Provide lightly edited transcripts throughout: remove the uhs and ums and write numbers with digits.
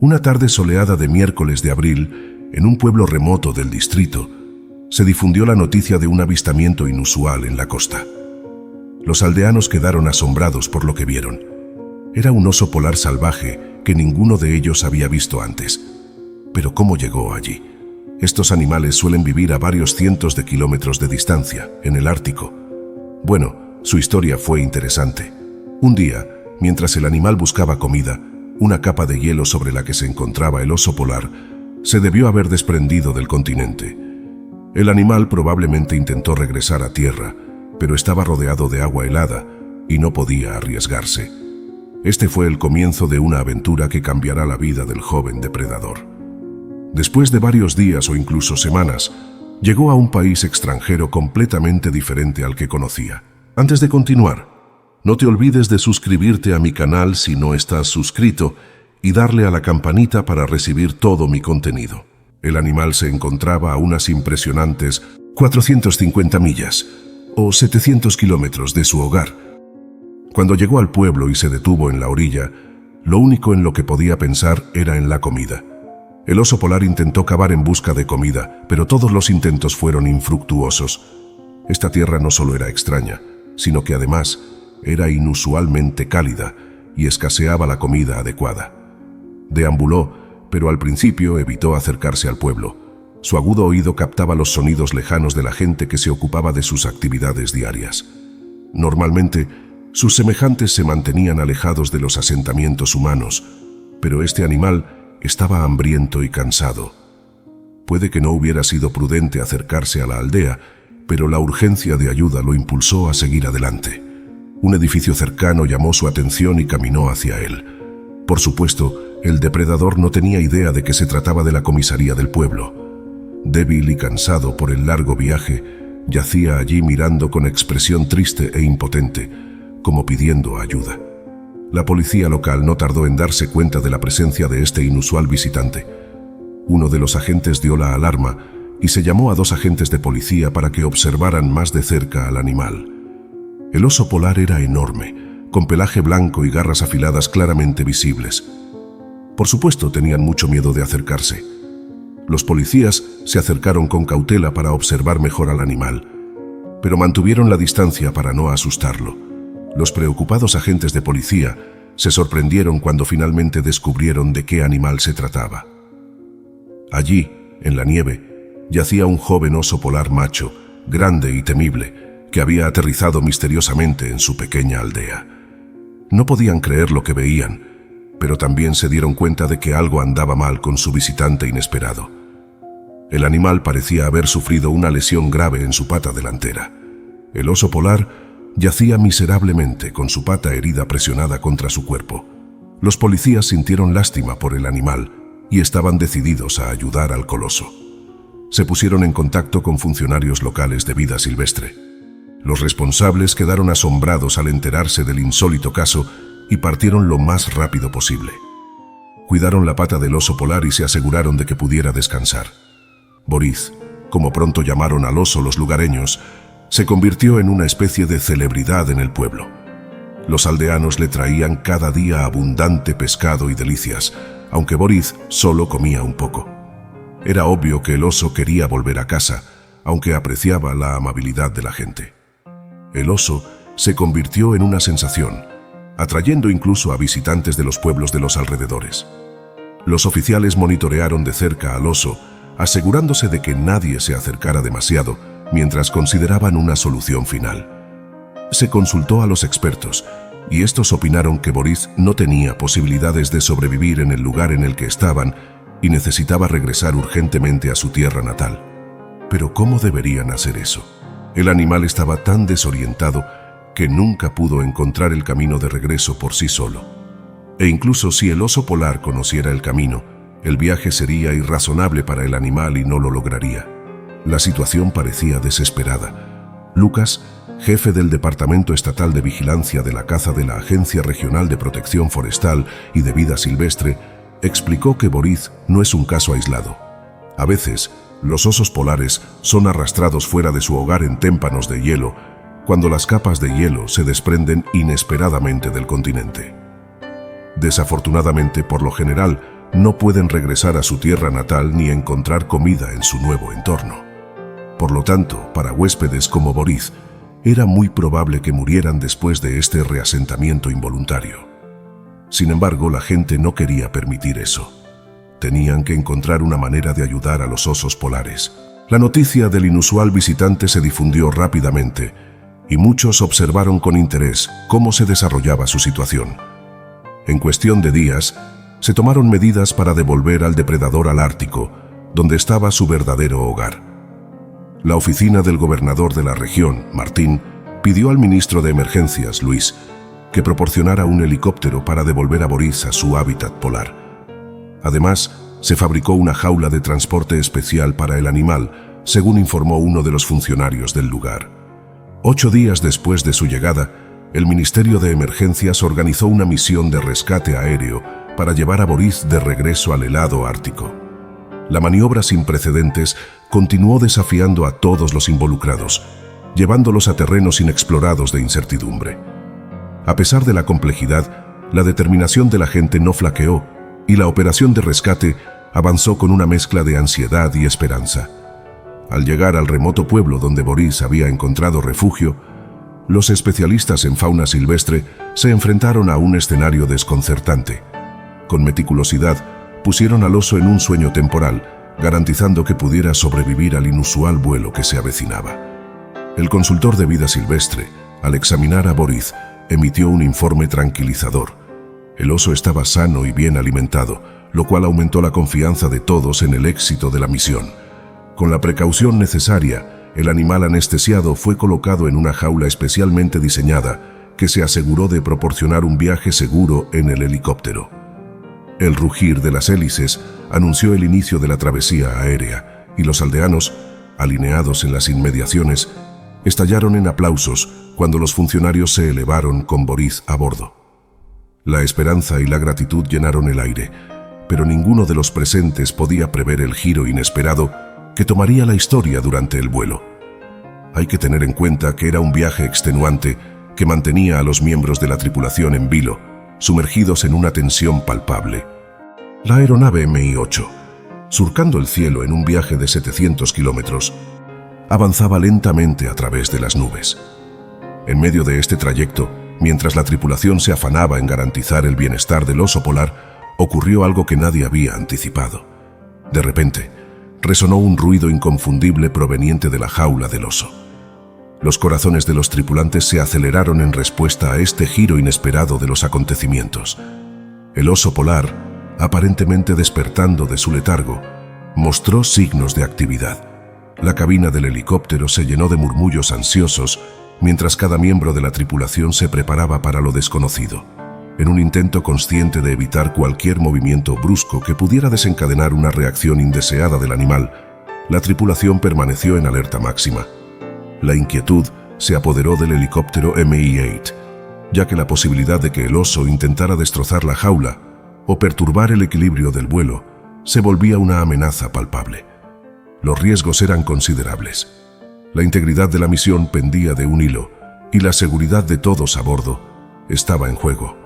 Una tarde soleada de miércoles de abril, en un pueblo remoto del distrito, se difundió la noticia de un avistamiento inusual en la costa. Los aldeanos quedaron asombrados por lo que vieron. Era un oso polar salvaje que ninguno de ellos había visto antes. Pero ¿cómo llegó allí? Estos animales suelen vivir a varios cientos de kilómetros de distancia, en el Ártico. Bueno, su historia fue interesante. Un día, mientras el animal buscaba comida, una capa de hielo sobre la que se encontraba el oso polar se debió haber desprendido del continente. El animal probablemente intentó regresar a tierra, pero estaba rodeado de agua helada y no podía arriesgarse. Este fue el comienzo de una aventura que cambiará la vida del joven depredador. Después de varios días o incluso semanas, llegó a un país extranjero completamente diferente al que conocía. Antes de continuar, no te olvides de suscribirte a mi canal si no estás suscrito y darle a la campanita para recibir todo mi contenido. El animal se encontraba a unas impresionantes 450 millas o 700 kilómetros de su hogar. Cuando llegó al pueblo y se detuvo en la orilla, lo único en lo que podía pensar era en la comida. El oso polar intentó cavar en busca de comida, pero todos los intentos fueron infructuosos. Esta tierra no solo era extraña, sino que además era inusualmente cálida y escaseaba la comida adecuada. Deambuló, pero al principio evitó acercarse al pueblo. Su agudo oído captaba los sonidos lejanos de la gente que se ocupaba de sus actividades diarias. Normalmente, sus semejantes se mantenían alejados de los asentamientos humanos, pero este animal estaba hambriento y cansado. Puede que no hubiera sido prudente acercarse a la aldea, pero la urgencia de ayuda lo impulsó a seguir adelante. Un edificio cercano llamó su atención y caminó hacia él. Por supuesto, el depredador no tenía idea de que se trataba de la comisaría del pueblo. Débil y cansado por el largo viaje, yacía allí mirando con expresión triste e impotente, como pidiendo ayuda. La policía local no tardó en darse cuenta de la presencia de este inusual visitante. Uno de los agentes dio la alarma y se llamó a 2 agentes de policía para que observaran más de cerca al animal. El oso polar era enorme, con pelaje blanco y garras afiladas claramente visibles. Por supuesto, tenían mucho miedo de acercarse. Los policías se acercaron con cautela para observar mejor al animal, pero mantuvieron la distancia para no asustarlo. Los preocupados agentes de policía se sorprendieron cuando finalmente descubrieron de qué animal se trataba. Allí, en la nieve, yacía un joven oso polar macho, grande y temible, que había aterrizado misteriosamente en su pequeña aldea. No podían creer lo que veían, pero también se dieron cuenta de que algo andaba mal con su visitante inesperado. El animal parecía haber sufrido una lesión grave en su pata delantera. El oso polar yacía miserablemente con su pata herida presionada contra su cuerpo. Los policías sintieron lástima por el animal y estaban decididos a ayudar al coloso. Se pusieron en contacto con funcionarios locales de vida silvestre. Los responsables quedaron asombrados al enterarse del insólito caso y partieron lo más rápido posible. Cuidaron la pata del oso polar y se aseguraron de que pudiera descansar. Boris, como pronto llamaron al oso los lugareños, se convirtió en una especie de celebridad en el pueblo. Los aldeanos le traían cada día abundante pescado y delicias, aunque Boris solo comía un poco. Era obvio que el oso quería volver a casa, aunque apreciaba la amabilidad de la gente. El oso se convirtió en una sensación, atrayendo incluso a visitantes de los pueblos de los alrededores. Los oficiales monitorearon de cerca al oso, asegurándose de que nadie se acercara demasiado, mientras consideraban una solución final. Se consultó a los expertos, y estos opinaron que Boris no tenía posibilidades de sobrevivir en el lugar en el que estaban y necesitaba regresar urgentemente a su tierra natal. Pero ¿cómo deberían hacer eso? El animal estaba tan desorientado que nunca pudo encontrar el camino de regreso por sí solo. E incluso si el oso polar conociera el camino, el viaje sería irrazonable para el animal y no lo lograría. La situación parecía desesperada. Lucas, jefe del Departamento Estatal de Vigilancia de la Caza de la Agencia Regional de Protección Forestal y de Vida Silvestre, explicó que Boris no es un caso aislado. A veces, los osos polares son arrastrados fuera de su hogar en témpanos de hielo, cuando las capas de hielo se desprenden inesperadamente del continente. Desafortunadamente, por lo general, no pueden regresar a su tierra natal ni encontrar comida en su nuevo entorno. Por lo tanto, para huéspedes como Boriz, era muy probable que murieran después de este reasentamiento involuntario. Sin embargo, la gente no quería permitir eso. Tenían que encontrar una manera de ayudar a los osos polares. La noticia del inusual visitante se difundió rápidamente y muchos observaron con interés cómo se desarrollaba su situación. En cuestión de días, se tomaron medidas para devolver al depredador al Ártico, donde estaba su verdadero hogar. La oficina del gobernador de la región, Martín, pidió al ministro de Emergencias, Luis, que proporcionara un helicóptero para devolver a Boriz a su hábitat polar. Además, se fabricó una jaula de transporte especial para el animal, según informó uno de los funcionarios del lugar. 8 días después de su llegada, el Ministerio de Emergencias organizó una misión de rescate aéreo para llevar a Boriz de regreso al helado ártico. La maniobra sin precedentes continuó desafiando a todos los involucrados, llevándolos a terrenos inexplorados de incertidumbre. A pesar de la complejidad, la determinación de la gente no flaqueó y la operación de rescate avanzó con una mezcla de ansiedad y esperanza. Al llegar al remoto pueblo donde Boriz había encontrado refugio, los especialistas en fauna silvestre se enfrentaron a un escenario desconcertante. Con meticulosidad, pusieron al oso en un sueño temporal, garantizando que pudiera sobrevivir al inusual vuelo que se avecinaba. El consultor de vida silvestre, al examinar a Boriz, emitió un informe tranquilizador. El oso estaba sano y bien alimentado, lo cual aumentó la confianza de todos en el éxito de la misión. Con la precaución necesaria, el animal anestesiado fue colocado en una jaula especialmente diseñada que se aseguró de proporcionar un viaje seguro en el helicóptero. El rugir de las hélices anunció el inicio de la travesía aérea y los aldeanos, alineados en las inmediaciones, estallaron en aplausos cuando los funcionarios se elevaron con Boriz a bordo. La esperanza y la gratitud llenaron el aire, pero ninguno de los presentes podía prever el giro inesperado que tomaría la historia durante el vuelo. Hay que tener en cuenta que era un viaje extenuante que mantenía a los miembros de la tripulación en vilo, sumergidos en una tensión palpable. La aeronave Mi-8, surcando el cielo en un viaje de 700 kilómetros, avanzaba lentamente a través de las nubes. En medio de este trayecto, mientras la tripulación se afanaba en garantizar el bienestar del oso polar, ocurrió algo que nadie había anticipado. De repente, resonó un ruido inconfundible proveniente de la jaula del oso. Los corazones de los tripulantes se aceleraron en respuesta a este giro inesperado de los acontecimientos. El oso polar, aparentemente despertando de su letargo, mostró signos de actividad. La cabina del helicóptero se llenó de murmullos ansiosos mientras cada miembro de la tripulación se preparaba para lo desconocido, en un intento consciente de evitar cualquier movimiento brusco que pudiera desencadenar una reacción indeseada del animal. La tripulación permaneció en alerta máxima. La inquietud se apoderó del helicóptero Mi-8, ya que la posibilidad de que el oso intentara destrozar la jaula o perturbar el equilibrio del vuelo se volvía una amenaza palpable. Los riesgos eran considerables. La integridad de la misión pendía de un hilo y la seguridad de todos a bordo estaba en juego.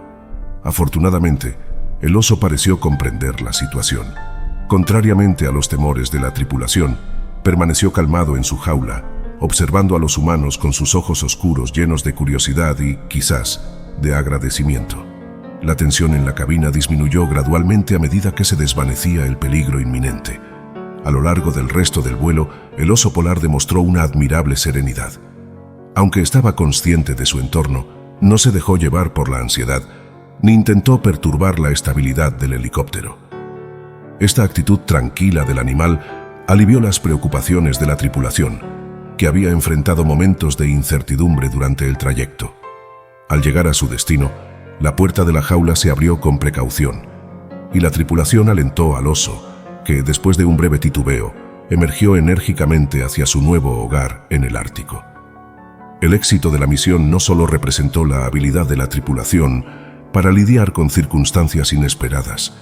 Afortunadamente, el oso pareció comprender la situación. Contrariamente a los temores de la tripulación, permaneció calmado en su jaula, observando a los humanos con sus ojos oscuros llenos de curiosidad y, quizás, de agradecimiento. La tensión en la cabina disminuyó gradualmente a medida que se desvanecía el peligro inminente. A lo largo del resto del vuelo, el oso polar demostró una admirable serenidad. Aunque estaba consciente de su entorno, no se dejó llevar por la ansiedad, ni intentó perturbar la estabilidad del helicóptero. Esta actitud tranquila del animal alivió las preocupaciones de la tripulación, que había enfrentado momentos de incertidumbre durante el trayecto. Al llegar a su destino, la puerta de la jaula se abrió con precaución, y la tripulación alentó al oso, que, después de un breve titubeo, emergió enérgicamente hacia su nuevo hogar en el Ártico. El éxito de la misión no solo representó la habilidad de la tripulación para lidiar con circunstancias inesperadas,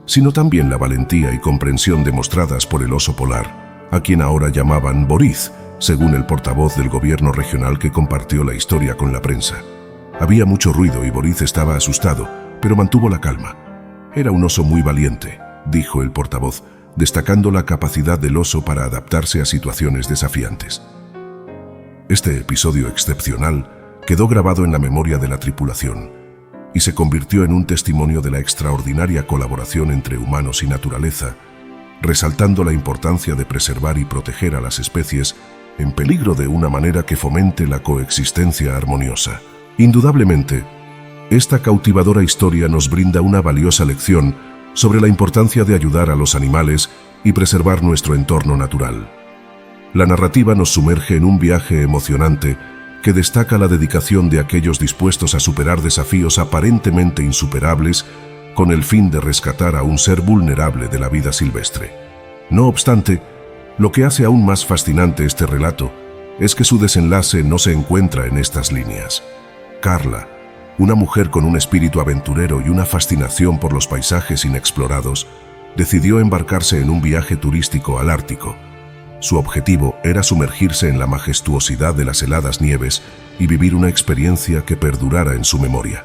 sino también la valentía y comprensión demostradas por el oso polar, a quien ahora llamaban Boriz, según el portavoz del gobierno regional que compartió la historia con la prensa. Había mucho ruido y Boriz estaba asustado, pero mantuvo la calma. Era un oso muy valiente, dijo el portavoz, destacando la capacidad del oso para adaptarse a situaciones desafiantes. Este episodio excepcional quedó grabado en la memoria de la tripulación y se convirtió en un testimonio de la extraordinaria colaboración entre humanos y naturaleza, resaltando la importancia de preservar y proteger a las especies en peligro de una manera que fomente la coexistencia armoniosa. Indudablemente, esta cautivadora historia nos brinda una valiosa lección sobre la importancia de ayudar a los animales y preservar nuestro entorno natural. La narrativa nos sumerge en un viaje emocionante que destaca la dedicación de aquellos dispuestos a superar desafíos aparentemente insuperables con el fin de rescatar a un ser vulnerable de la vida silvestre. No obstante, lo que hace aún más fascinante este relato es que su desenlace no se encuentra en estas líneas. Carla, una mujer con un espíritu aventurero y una fascinación por los paisajes inexplorados, decidió embarcarse en un viaje turístico al Ártico. Su objetivo era sumergirse en la majestuosidad de las heladas nieves y vivir una experiencia que perdurara en su memoria.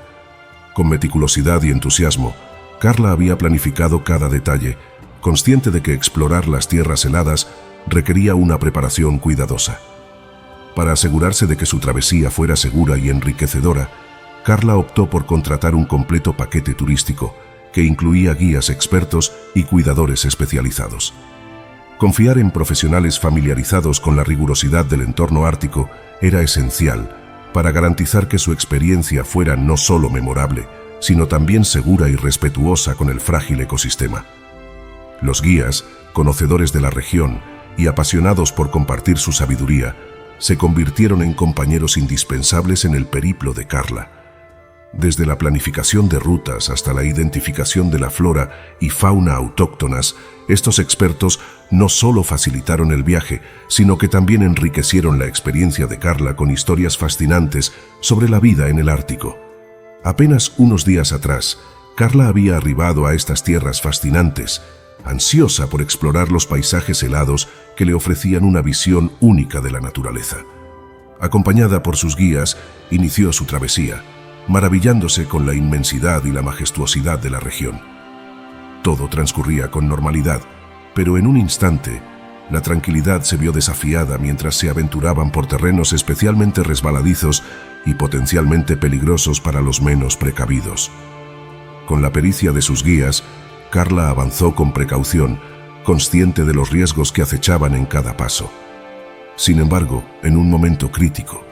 Con meticulosidad y entusiasmo, Carla había planificado cada detalle, consciente de que explorar las tierras heladas requería una preparación cuidadosa. Para asegurarse de que su travesía fuera segura y enriquecedora, Carla optó por contratar un completo paquete turístico que incluía guías expertos y cuidadores especializados. Confiar en profesionales familiarizados con la rigurosidad del entorno ártico era esencial para garantizar que su experiencia fuera no solo memorable, sino también segura y respetuosa con el frágil ecosistema. Los guías, conocedores de la región y apasionados por compartir su sabiduría, se convirtieron en compañeros indispensables en el periplo de Carla. Desde la planificación de rutas hasta la identificación de la flora y fauna autóctonas, estos expertos no solo facilitaron el viaje, sino que también enriquecieron la experiencia de Carla con historias fascinantes sobre la vida en el Ártico. Apenas unos días atrás, Carla había arribado a estas tierras fascinantes, ansiosa por explorar los paisajes helados que le ofrecían una visión única de la naturaleza. Acompañada por sus guías, inició su travesía, maravillándose con la inmensidad y la majestuosidad de la región. Todo transcurría con normalidad, pero en un instante, la tranquilidad se vio desafiada mientras se aventuraban por terrenos especialmente resbaladizos y potencialmente peligrosos para los menos precavidos. Con la pericia de sus guías, Carla avanzó con precaución, consciente de los riesgos que acechaban en cada paso. Sin embargo, en un momento crítico,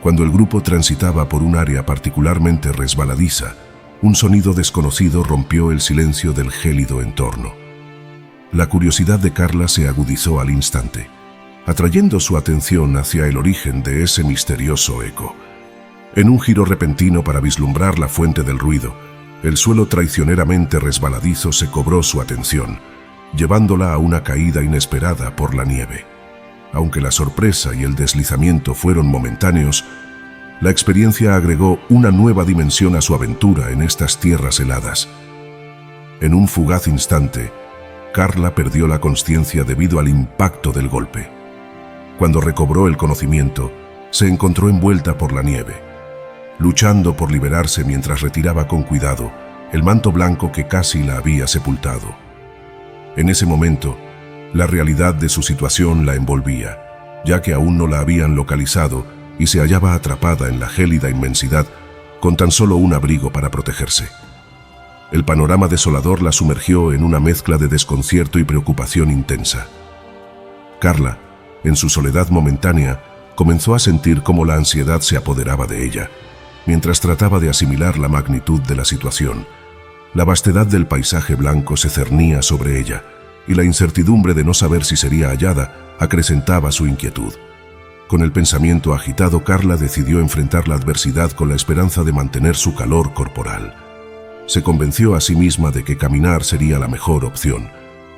cuando el grupo transitaba por un área particularmente resbaladiza, un sonido desconocido rompió el silencio del gélido entorno. La curiosidad de Carla se agudizó al instante, atrayendo su atención hacia el origen de ese misterioso eco. En un giro repentino para vislumbrar la fuente del ruido, el suelo traicioneramente resbaladizo se cobró su atención, llevándola a una caída inesperada por la nieve. Aunque la sorpresa y el deslizamiento fueron momentáneos, la experiencia agregó una nueva dimensión a su aventura en estas tierras heladas. En un fugaz instante, Carla perdió la consciencia debido al impacto del golpe. Cuando recobró el conocimiento, se encontró envuelta por la nieve, luchando por liberarse mientras retiraba con cuidado el manto blanco que casi la había sepultado. En ese momento, la realidad de su situación la envolvía, ya que aún no la habían localizado y se hallaba atrapada en la gélida inmensidad con tan solo un abrigo para protegerse. El panorama desolador la sumergió en una mezcla de desconcierto y preocupación intensa. Carla, en su soledad momentánea, comenzó a sentir cómo la ansiedad se apoderaba de ella, mientras trataba de asimilar la magnitud de la situación. La vastedad del paisaje blanco se cernía sobre ella, y la incertidumbre de no saber si sería hallada acrecentaba su inquietud. Con el pensamiento agitado, Carla decidió enfrentar la adversidad con la esperanza de mantener su calor corporal. Se convenció a sí misma de que caminar sería la mejor opción,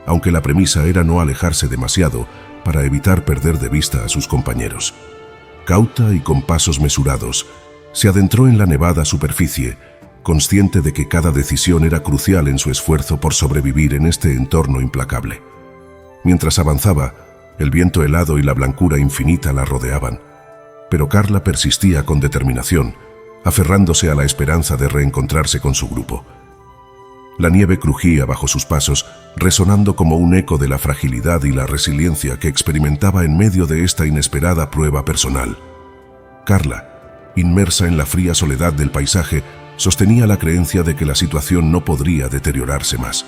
aunque la premisa era no alejarse demasiado para evitar perder de vista a sus compañeros. Cauta y con pasos mesurados, se adentró en la nevada superficie, consciente de que cada decisión era crucial en su esfuerzo por sobrevivir en este entorno implacable. Mientras avanzaba, el viento helado y la blancura infinita la rodeaban, pero Carla persistía con determinación, aferrándose a la esperanza de reencontrarse con su grupo. La nieve crujía bajo sus pasos resonando como un eco de la fragilidad y la resiliencia que experimentaba en medio de esta inesperada prueba personal. Carla, inmersa en la fría soledad del paisaje, sostenía la creencia de que la situación no podría deteriorarse más.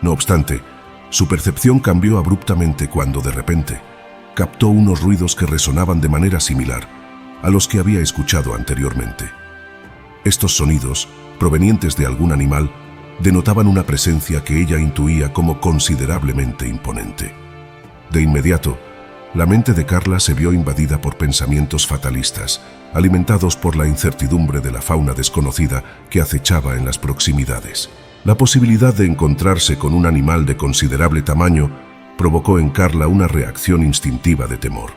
No obstante, su percepción cambió abruptamente cuando, de repente, captó unos ruidos que resonaban de manera similar a los que había escuchado anteriormente. Estos sonidos, provenientes de algún animal, denotaban una presencia que ella intuía como considerablemente imponente. De inmediato, la mente de Carla se vio invadida por pensamientos fatalistas, alimentados por la incertidumbre de la fauna desconocida que acechaba en las proximidades. La posibilidad de encontrarse con un animal de considerable tamaño provocó en Carla una reacción instintiva de temor.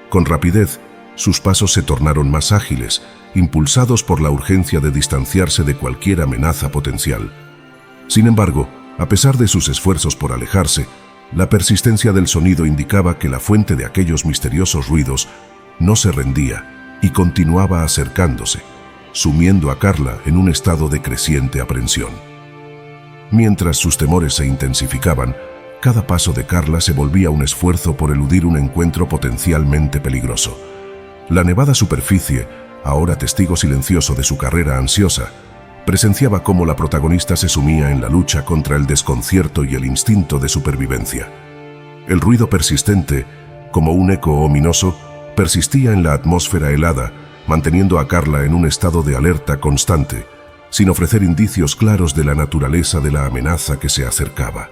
Con rapidez, sus pasos se tornaron más ágiles, impulsados por la urgencia de distanciarse de cualquier amenaza potencial. Sin embargo, a pesar de sus esfuerzos por alejarse, la persistencia del sonido indicaba que la fuente de aquellos misteriosos ruidos no se rendía y continuaba acercándose, sumiendo a Carla en un estado de creciente aprensión. Mientras sus temores se intensificaban, cada paso de Carla se volvía un esfuerzo por eludir un encuentro potencialmente peligroso. La nevada superficie, ahora testigo silencioso de su carrera ansiosa, presenciaba cómo la protagonista se sumía en la lucha contra el desconcierto y el instinto de supervivencia. El ruido persistente, como un eco ominoso, persistía en la atmósfera helada, manteniendo a Carla en un estado de alerta constante, sin ofrecer indicios claros de la naturaleza de la amenaza que se acercaba.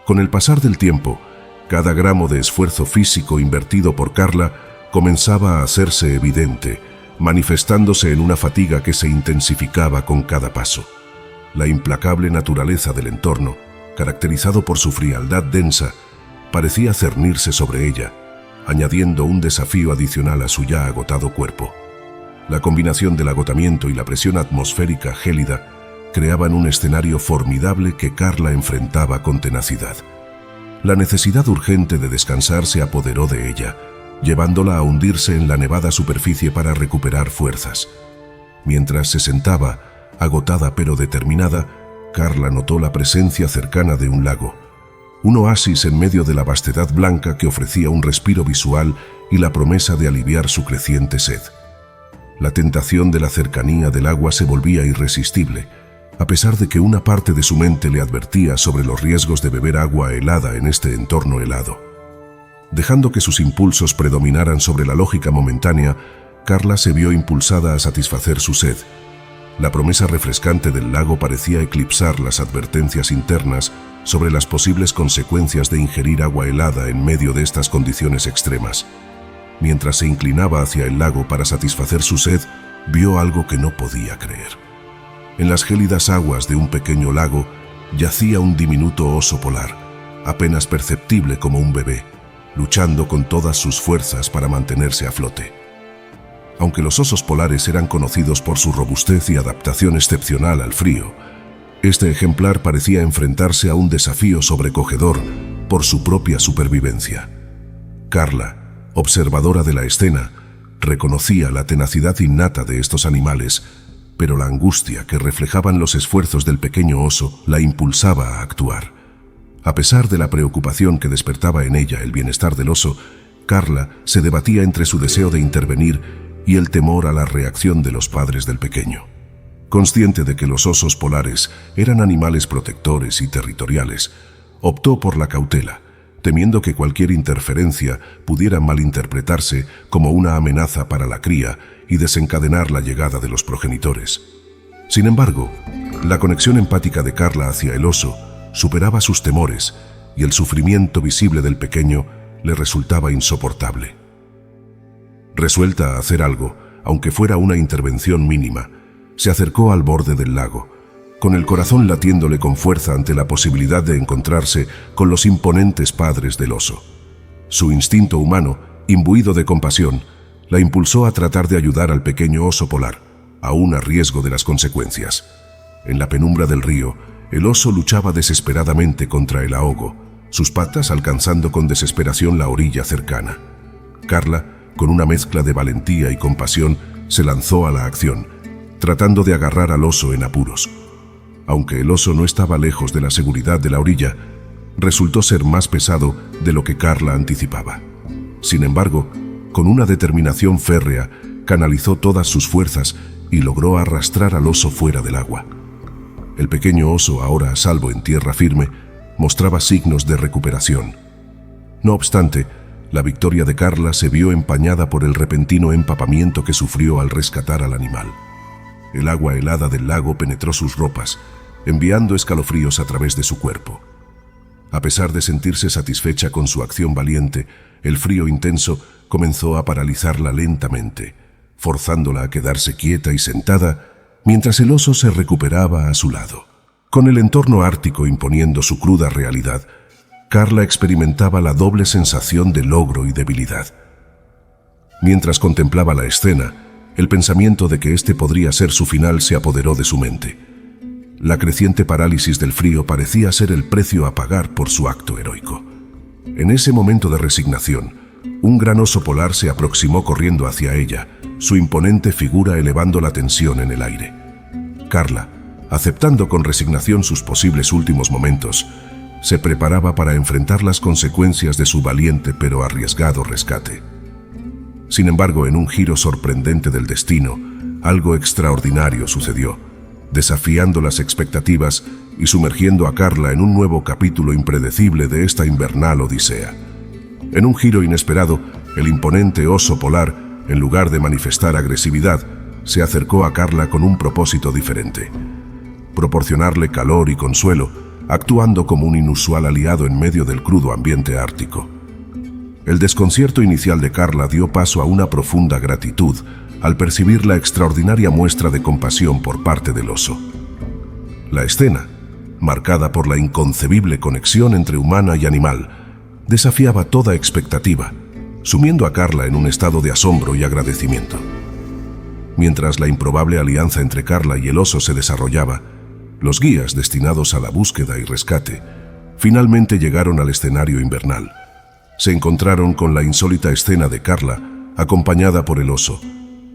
Con el pasar del tiempo, cada gramo de esfuerzo físico invertido por Carla comenzaba a hacerse evidente, manifestándose en una fatiga que se intensificaba con cada paso. La implacable naturaleza del entorno, caracterizado por su frialdad densa, parecía cernirse sobre ella, añadiendo un desafío adicional a su ya agotado cuerpo. La combinación del agotamiento y la presión atmosférica gélida creaban un escenario formidable que Carla enfrentaba con tenacidad. La necesidad urgente de descansar se apoderó de ella, llevándola a hundirse en la nevada superficie para recuperar fuerzas. Mientras se sentaba, agotada pero determinada, Carla notó la presencia cercana de un lago, un oasis en medio de la vastedad blanca que ofrecía un respiro visual y la promesa de aliviar su creciente sed. La tentación de la cercanía del agua se volvía irresistible, a pesar de que una parte de su mente le advertía sobre los riesgos de beber agua helada en este entorno helado. Dejando que sus impulsos predominaran sobre la lógica momentánea, Carla se vio impulsada a satisfacer su sed. La promesa refrescante del lago parecía eclipsar las advertencias internas sobre las posibles consecuencias de ingerir agua helada en medio de estas condiciones extremas. Mientras se inclinaba hacia el lago para satisfacer su sed, vio algo que no podía creer. En las gélidas aguas de un pequeño lago yacía un diminuto oso polar, apenas perceptible como un bebé, luchando con todas sus fuerzas para mantenerse a flote. Aunque los osos polares eran conocidos por su robustez y adaptación excepcional al frío, este ejemplar parecía enfrentarse a un desafío sobrecogedor por su propia supervivencia. Carla, observadora de la escena, reconocía la tenacidad innata de estos animales, pero la angustia que reflejaban los esfuerzos del pequeño oso la impulsaba a actuar. A pesar de la preocupación que despertaba en ella el bienestar del oso, Carla se debatía entre su deseo de intervenir y el temor a la reacción de los padres del pequeño. Consciente de que los osos polares eran animales protectores y territoriales, optó por la cautela, temiendo que cualquier interferencia pudiera malinterpretarse como una amenaza para la cría y desencadenar la llegada de los progenitores. Sin embargo, la conexión empática de Carla hacia el oso superaba sus temores y el sufrimiento visible del pequeño le resultaba insoportable. Resuelta a hacer algo, aunque fuera una intervención mínima, se acercó al borde del lago, con el corazón latiéndole con fuerza ante la posibilidad de encontrarse con los imponentes padres del oso. Su instinto humano, imbuido de compasión, la impulsó a tratar de ayudar al pequeño oso polar, aún a riesgo de las consecuencias. En la penumbra del río, el oso luchaba desesperadamente contra el ahogo, sus patas alcanzando con desesperación la orilla cercana. Carla, con una mezcla de valentía y compasión, se lanzó a la acción, tratando de agarrar al oso en apuros. Aunque el oso no estaba lejos de la seguridad de la orilla, resultó ser más pesado de lo que Carla anticipaba. Sin embargo, con una determinación férrea, canalizó todas sus fuerzas y logró arrastrar al oso fuera del agua. El pequeño oso, ahora a salvo en tierra firme, mostraba signos de recuperación. No obstante, la victoria de Carla se vio empañada por el repentino empapamiento que sufrió al rescatar al animal. El agua helada del lago penetró sus ropas, enviando escalofríos a través de su cuerpo. A pesar de sentirse satisfecha con su acción valiente, el frío intenso comenzó a paralizarla lentamente, forzándola a quedarse quieta y sentada mientras el oso se recuperaba a su lado. Con el entorno ártico imponiendo su cruda realidad, Carla experimentaba la doble sensación de logro y debilidad. Mientras contemplaba la escena, el pensamiento de que este podría ser su final se apoderó de su mente. La creciente parálisis del frío parecía ser el precio a pagar por su acto heroico. En ese momento de resignación, un gran oso polar se aproximó corriendo hacia ella, su imponente figura elevando la tensión en el aire. Carla, aceptando con resignación sus posibles últimos momentos, se preparaba para enfrentar las consecuencias de su valiente pero arriesgado rescate. Sin embargo, en un giro sorprendente del destino, algo extraordinario sucedió, desafiando las expectativas y sumergiendo a Carla en un nuevo capítulo impredecible de esta invernal odisea. En un giro inesperado, el imponente oso polar, en lugar de manifestar agresividad, se acercó a Carla con un propósito diferente: proporcionarle calor y consuelo, actuando como un inusual aliado en medio del crudo ambiente ártico. El desconcierto inicial de Carla dio paso a una profunda gratitud al percibir la extraordinaria muestra de compasión por parte del oso. La escena, marcada por la inconcebible conexión entre humana y animal, desafiaba toda expectativa, sumiendo a Carla en un estado de asombro y agradecimiento. Mientras la improbable alianza entre Carla y el oso se desarrollaba, los guías destinados a la búsqueda y rescate finalmente llegaron al escenario invernal. Se encontraron con la insólita escena de Carla, acompañada por el oso,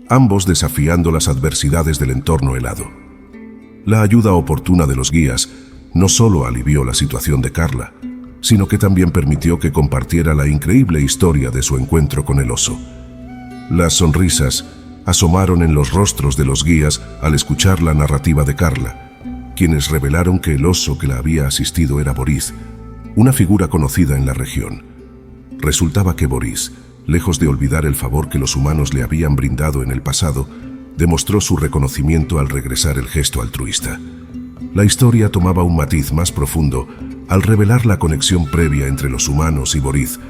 ambos desafiando las adversidades del entorno helado. La ayuda oportuna de los guías no solo alivió la situación de Carla, sino que también permitió que compartiera la increíble historia de su encuentro con el oso. Las sonrisas asomaron en los rostros de los guías al escuchar la narrativa de Carla, quienes revelaron que el oso que la había asistido era Boris, una figura conocida en la región. Resultaba que Boris, lejos de olvidar el favor que los humanos le habían brindado en el pasado, demostró su reconocimiento al regresar el gesto altruista. La historia tomaba un matiz más profundo al revelar la conexión previa entre los humanos y Boris,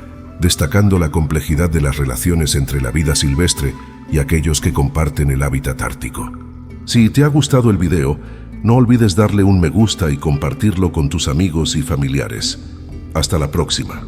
destacando la complejidad de las relaciones entre la vida silvestre y aquellos que comparten el hábitat ártico. Si te ha gustado el video, no olvides darle un me gusta y compartirlo con tus amigos y familiares. Hasta la próxima.